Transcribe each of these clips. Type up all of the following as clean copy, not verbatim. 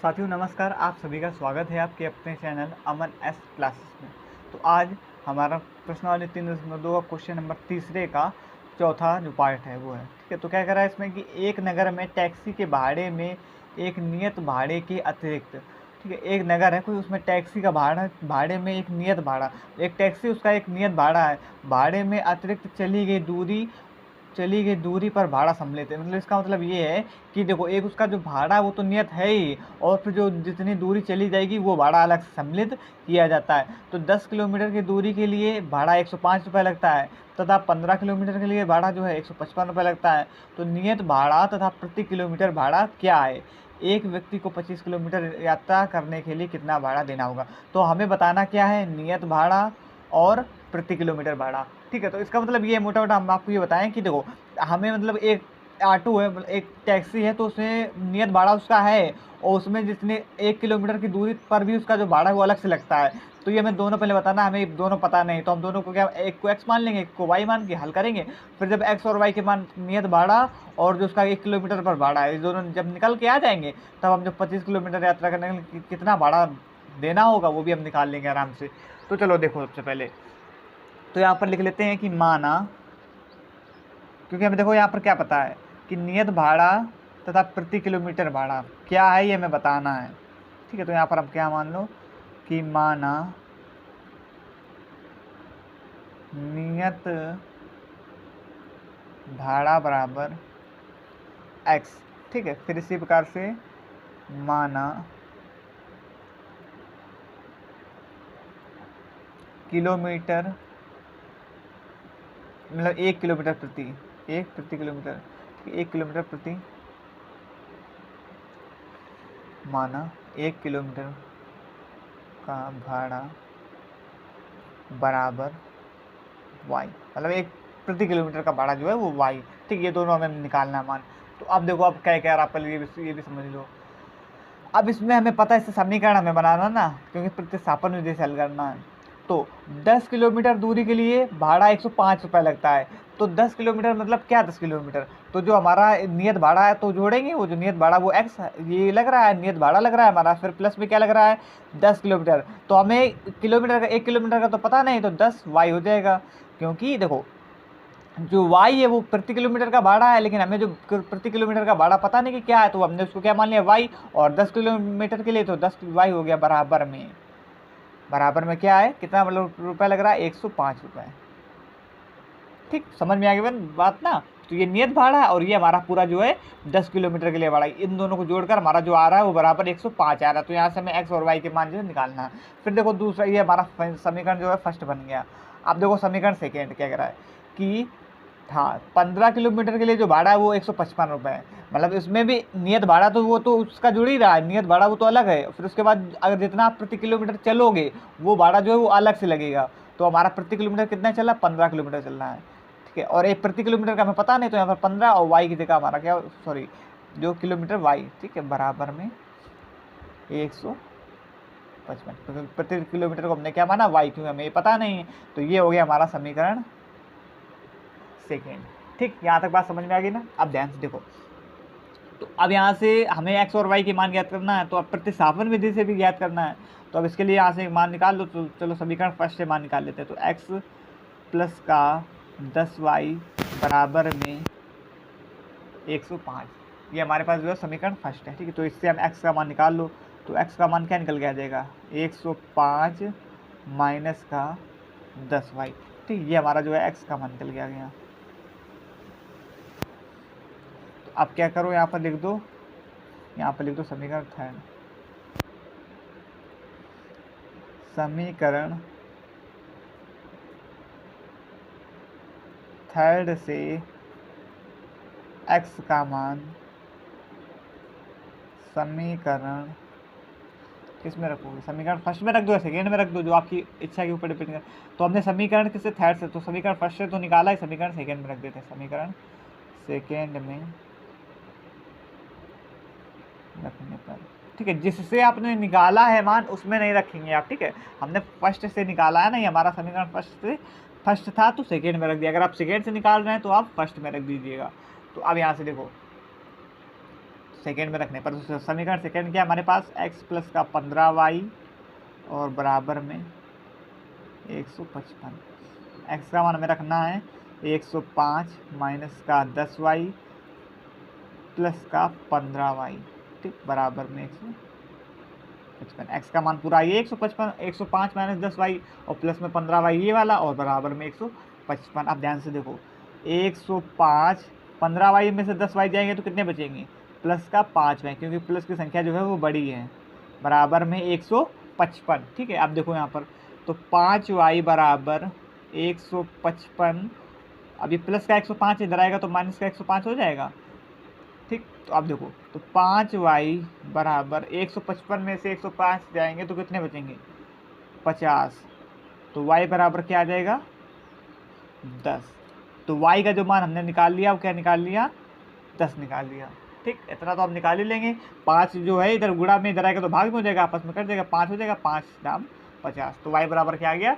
साथियों नमस्कार, आप सभी का स्वागत है आपके अपने चैनल अमन एस क्लासेस में। तो आज हमारा प्रश्नावली 3.2 का क्वेश्चन नंबर तीसरे का चौथा जो पार्ट है वो है। ठीक है, तो क्या कर रहा है इसमें कि एक नगर में टैक्सी के भाड़े में एक नियत भाड़े के अतिरिक्त, ठीक है, एक नगर है कोई, उसमें टैक्सी का भाड़े में एक नियत भाड़ा, एक टैक्सी उसका एक नियत भाड़ा है, भाड़े में अतिरिक्त चली गई दूरी पर भाड़ा सम्मिलित है। मतलब इसका मतलब ये है कि देखो, एक उसका जो भाड़ा वो तो नियत है ही, और फिर जो जितनी दूरी चली जाएगी वो भाड़ा अलग से सम्मिलित किया जाता है। तो 10 किलोमीटर की दूरी के लिए भाड़ा 105 रुपये लगता है, तथा 15 किलोमीटर के लिए भाड़ा जो है 155 रुपये लगता है। तो नियत भाड़ा तथा प्रति किलोमीटर भाड़ा क्या है? एक व्यक्ति को 25 किलोमीटर यात्रा करने के लिए कितना भाड़ा देना होगा? तो हमें बताना क्या है, नियत भाड़ा और प्रति किलोमीटर भाड़ा। ठीक है, तो इसका मतलब ये मोटा मोटा हम आपको ये बताएं कि देखो, हमें मतलब एक ऑटो है, मतलब एक टैक्सी है, तो उसमें नियत भाड़ा उसका है, और उसमें जितने 1 किलोमीटर की दूरी पर भी उसका जो भाड़ा है वो अलग से लगता है। तो ये हमें दोनों पहले बताना, हमें दोनों पता नहीं, तो हम दोनों को क्या, एक को x मान लेंगे, एक को y मान के हल करेंगे। फिर जब x और y के मान नियत भाड़ा और जो उसका 1 किलोमीटर पर भाड़ा है, इस दोनों जब निकल के आ जाएंगे, तब हम जो 25 किलोमीटर यात्रा करने के लिए कितना भाड़ा देना होगा वो भी हम निकाल लेंगे आराम से। तो चलो देखो, सबसे पहले तो यहाँ पर लिख लेते हैं कि माना, क्योंकि हमें देखो यहाँ पर क्या पता है कि नियत भाड़ा तथा प्रति किलोमीटर भाड़ा क्या है, ये हमें बताना है। ठीक है, तो यहाँ पर हम क्या मान लो कि माना नियत भाड़ा बराबर x। ठीक है, फिर इसी प्रकार से माना किलोमीटर, मतलब 1 किलोमीटर प्रति, 1 किलोमीटर, 1 किलोमीटर प्रति, माना 1 किलोमीटर का भाड़ा बराबर y, मतलब एक प्रति किलोमीटर का भाड़ा जो है वो y। ठीक, ये दोनों हमें निकालना है मान। तो अब देखो, अब क्या कह रहा है, पहले ये भी समझ लो। अब इसमें हमें पता है, इससे समीकरण हमें बनाना ना, क्योंकि प्रतिस्थापन विधि से हल करना है। तो 10 किलोमीटर दूरी के लिए भाड़ा 105 रुपये लगता है। तो 10 किलोमीटर मतलब क्या, 10 किलोमीटर, तो जो हमारा नियत भाड़ा है तो जोड़ेंगे, वो जो नियत भाड़ा वो x ये लग रहा है, नियत भाड़ा लग रहा है हमारा, फिर प्लस में क्या लग रहा है 10 किलोमीटर। तो हमें किलोमीटर का, 1 किलोमीटर का तो पता नहीं, तो 10 y हो जाएगा। क्योंकि देखो, जो y है वो प्रति किलोमीटर का भाड़ा है, लेकिन हमें जो प्रति किलोमीटर का भाड़ा पता नहीं कि क्या है, तो हमने उसको क्या मान लिया y, और 10 किलोमीटर के लिए तो 10 y हो गया बराबर में। बराबर में क्या है, कितना मतलब रुपये लग रहा है, 105 रुपये। ठीक, समझ में आ गई बात ना। तो ये नियत भाड़ा है और ये हमारा पूरा जो है 10 किलोमीटर के लिए भाड़ा, इन दोनों को जोड़कर हमारा जो आ रहा है वो बराबर 105 आ रहा है। तो यहाँ से हमें x और y के मान जो है निकालना है। फिर देखो दूसरा, ये हमारा समीकरण जो है फर्स्ट बन गया। अब देखो समीकरण सेकेंड क्या कह रहा है कि हाँ, 15 किलोमीटर के लिए जो भाड़ा है वो 155 रुपये है। मतलब इसमें भी नियत भाड़ा तो वो तो उसका जुड़ ही रहा है, नियत भाड़ा वो तो अलग है। फिर उसके बाद अगर जितना आप प्रति किलोमीटर चलोगे वो भाड़ा जो है वो अलग से लगेगा। तो हमारा प्रति किलोमीटर कितना चला, 15 किलोमीटर चलना है। ठीक है, और एक प्रति किलोमीटर का हमें पता नहीं, तो यहाँ पर 15 और y की जगह हमारा क्या, सॉरी, जो किलोमीटर y, ठीक है, बराबर में 155। तो प्रति किलोमीटर को हमने क्या माना, y, क्योंकि हमें ये पता नहीं है। तो ये हो गया हमारा समीकरण सेकेंड। ठीक, यहाँ तक बात समझ में आ गई ना। अब ध्यान से देखो, तो अब यहाँ से हमें x और y की मान ज्ञात करना है, तो अब प्रतिस्थापन विधि से भी ज्ञात करना है। तो अब इसके लिए यहाँ से मान निकाल लो। तो चलो समीकरण फर्स्ट से मान निकाल लेते हैं। तो x प्लस का 10y बराबर में 105, ये हमारे पास जो है समीकरण फर्स्ट है। ठीक है, तो इससे हम x का मान निकाल लो। तो x का मान क्या निकल के आ जाएगा, 105 माइनस का 10y। ठीक, ये हमारा जो है x का मान निकल के आ गया। तो अब क्या करो, यहाँ पर लिख दो, यहाँ पर लिख दो समीकरण थर्ड। समीकरण थर्ड से x का मान समीकरण किस में रखोगे, समीकरण फर्स्ट में रख दो या सेकेंड में रख दो, जो आपकी इच्छा के ऊपर डिपेंड कर। तो हमने समीकरण किससे, थर्ड से, तो समीकरण फर्स्ट से तो निकाला है, समीकरण सेकेंड में रख देते हैं, समीकरण सेकेंड में रखने पर। ठीक है, जिससे आपने निकाला है मान उसमें नहीं रखेंगे आप। ठीक है, हमने फर्स्ट से निकाला है ना, हमारा समीकरण फर्स्ट था तो सेकेंड में रख दिया। अगर आप सेकेंड से निकाल रहे हैं तो आप फर्स्ट में रख दीजिएगा। तो अब यहाँ से देखो, सेकेंड में रखने पर। तो समीकरण सेकेंड क्या है हमारे पास, x प्लस का 15y और बराबर में 155। x का मान हमें रखना है 105 माइनस का 10y प्लस का 15y, ठीक, बराबर में 155। x का मान पूरा ये 155, 105 माइनस 10y और प्लस में 15y ये वाला और बराबर में 155। अब ध्यान से देखो 105, 15y में से 10y जाएंगे तो कितने बचेंगे, प्लस का 5y, क्योंकि प्लस की संख्या जो है वो बड़ी है, बराबर में 155। ठीक है, अब देखो यहाँ पर तो 5y बराबर 155। अभी प्लस का 105 इधर आएगा तो माइनस का 105 हो जाएगा, ठीक। तो अब देखो तो 5y बराबर 155 में से 105 जाएंगे तो कितने बचेंगे, 50। तो y बराबर क्या आ जाएगा, 10। तो y का जो मान हमने निकाल लिया वो क्या निकाल लिया, 10 निकाल लिया, ठीक। इतना तो आप निकाल ही लेंगे। 5 जो है इधर गुणा में इधर आएगा तो भाग में हो जाएगा, आपस में कट जाएगा, 5 हो जाएगा, 5 दाम 50। तो y बराबर क्या आ गया,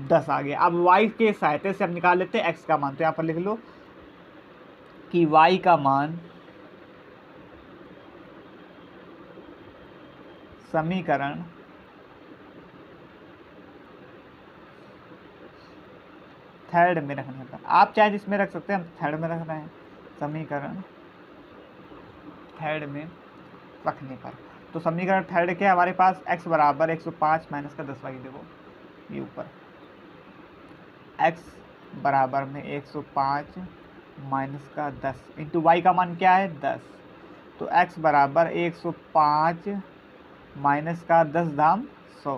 10 आ गया। अब y के सहायता से हम निकाल लेते हैं x का मान। तो यहाँ पर लिख लो कि y का मान समीकरण थर्ड में रखने पर, आप चाहे जिसमें रख सकते हैं, हम थर्ड में रख रहे हैं, समीकरण थर्ड में रखने पर। तो समीकरण थर्ड क्या है हमारे पास, x बराबर 105 माइनस का 10y, देखो ये ऊपर x बराबर में 105 माइनस का 10 इंटू y का मान क्या है 10। तो x बराबर 105 माइनस का 10 दाम 100।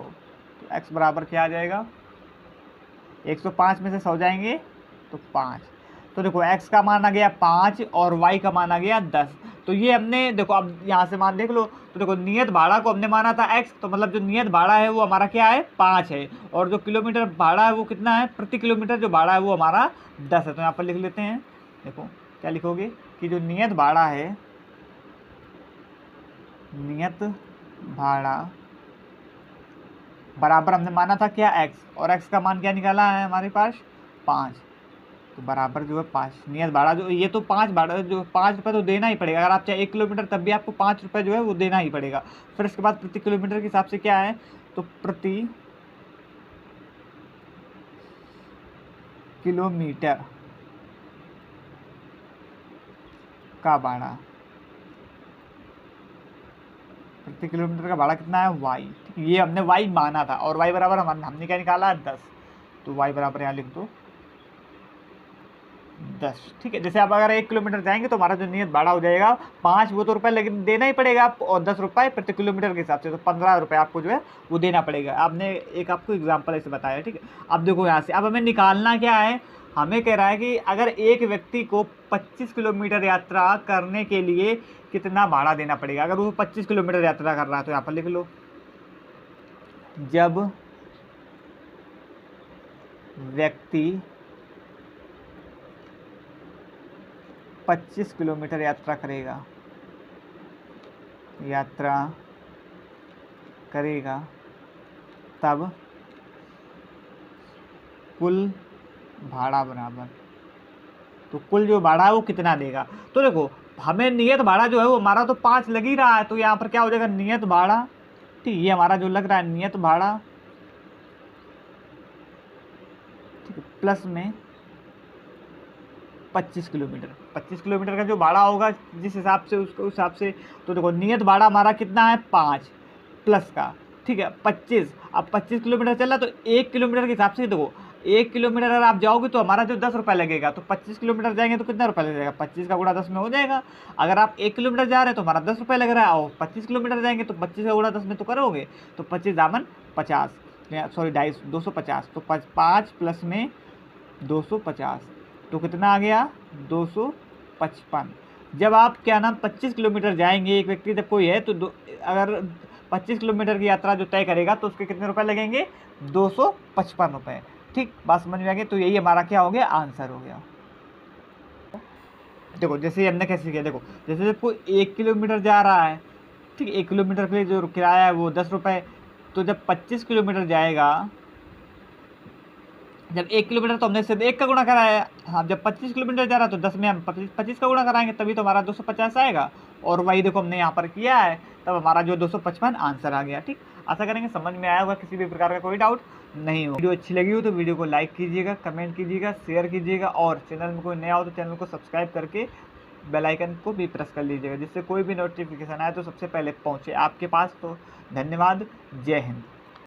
तो x बराबर क्या आ जाएगा, 105 में से 100 जाएंगे तो 5। तो देखो x का मान आ गया 5 और y का मान आ गया 10। तो ये हमने देखो, अब यहाँ से मान देख लो, तो देखो नियत भाड़ा को हमने माना था x, तो मतलब जो नियत भाड़ा है वो हमारा क्या है 5 है, और जो किलोमीटर भाड़ा है वो कितना है, प्रति किलोमीटर जो भाड़ा है वो हमारा 10 है। तो यहाँ पर लिख लेते हैं, देखो क्या लिखोगे कि जो नियत भाड़ा है, नियत भाड़ा बराबर हमने माना था क्या x, और x का मान क्या निकाला है हमारे पास 5, तो बराबर जो है 5 नियत भाड़ा जो ये तो 5 भाड़ा जो 5 रुपये तो देना ही पड़ेगा। अगर आप चाहे 1 किलोमीटर तब भी आपको 5 रुपये जो है वो देना ही पड़ेगा। फिर इसके बाद प्रति किलोमीटर के हिसाब से क्या है, तो प्रति किलोमीटर का भाड़ा, प्रति किलोमीटर का भाड़ा कितना है y, ये हमने y माना था, और y बराबर हमने क्या निकाला 10। तो y बराबर यहाँ लिख दो 10, ठीक है। जैसे आप अगर 1 किलोमीटर जाएंगे तो हमारा जो नियत भाड़ा हो जाएगा 5, वो तो रुपये लेकिन देना ही पड़ेगा आपको, और 10 रुपये प्रति किलोमीटर के हिसाब से, तो 15 रुपये आपको जो है वो देना पड़ेगा। आपने एक आपको एग्जाम्पल ऐसे बताया, ठीक है। अब देखो यहाँ से अब हमें निकालना क्या है, हमें कह रहा है कि अगर एक व्यक्ति को 25 किलोमीटर यात्रा करने के लिए कितना भाड़ा देना पड़ेगा। अगर वो 25 किलोमीटर यात्रा कर रहा है तो यहाँ पर लिख लो, जब व्यक्ति 25 किलोमीटर यात्रा करेगा तब कुल भाड़ा बराबर, तो कुल जो भाड़ा है वो कितना देगा। तो देखो हमें नियत भाड़ा जो है वो हमारा तो 5 लग ही रहा है, तो यहाँ पर क्या हो जाएगा नियत भाड़ा, ठीक, ये हमारा जो लग रहा है नियत भाड़ा, ठीक है, प्लस में 25 किलोमीटर का जो भाड़ा होगा जिस हिसाब से उसको उस हिसाब से। तो देखो नियत भाड़ा हमारा कितना है 5 प्लस का, ठीक है 25। अब 25 किलोमीटर चल रहा है तो 1 किलोमीटर के हिसाब से देखो 1 किलोमीटर अगर आप जाओगे तो हमारा जो 10 रुपये लगेगा, तो 25 किलोमीटर जाएंगे तो कितना रुपये लगेगा, 25 का गुणा 10 में हो जाएगा। अगर आप 1 किलोमीटर जा रहे हैं तो हमारा 10 रुपये लग रहा है, और 25 किलोमीटर जाएंगे तो 25 का गुणा 10 में तो करोगे तो 25 दामन 50, सॉरी 250। तो 5 प्लस में 250 तो कितना आ गया 255। जब आप क्या नाम 25 किलोमीटर जाएंगे एक व्यक्ति जब कोई है तो अगर 25 किलोमीटर की यात्रा जो तय करेगा तो उसके कितने रुपए लगेंगे 255 रुपये, ठीक। बात समझ में आ गई। तो यही हमारा क्या हो गया आंसर हो गया। देखो जैसे हमने कैसे किया, देखो जैसे जब कोई 1 किलोमीटर जा रहा है, ठीक, 1 किलोमीटर के लिए जो किराया है वो 10 रुपये, तो जब 25 किलोमीटर जाएगा, जब 1 किलोमीटर तो हमने सिर्फ 1 का गुणा कराया, हाँ जब 25 किलोमीटर जा रहा है तो 10 में हम 25 का गुणा कराएंगे तभी तो हमारा 250 आएगा, और वही देखो हमने यहाँ पर किया है, तब हमारा जो 255 आंसर आ गया। ठीक, आशा करेंगे समझ में आया होगा, किसी भी प्रकार का कोई डाउट नहीं हो। वीडियो अच्छी लगी हो तो वीडियो को लाइक कीजिएगा, कमेंट कीजिएगा, शेयर कीजिएगा, और चैनल में कोई नया हो तो चैनल को सब्सक्राइब करके बेल आइकन को भी प्रेस कर लीजिएगा, जिससे कोई भी नोटिफिकेशन आए तो सबसे पहले पहुँचे आपके पास। तो धन्यवाद, जय हिंद।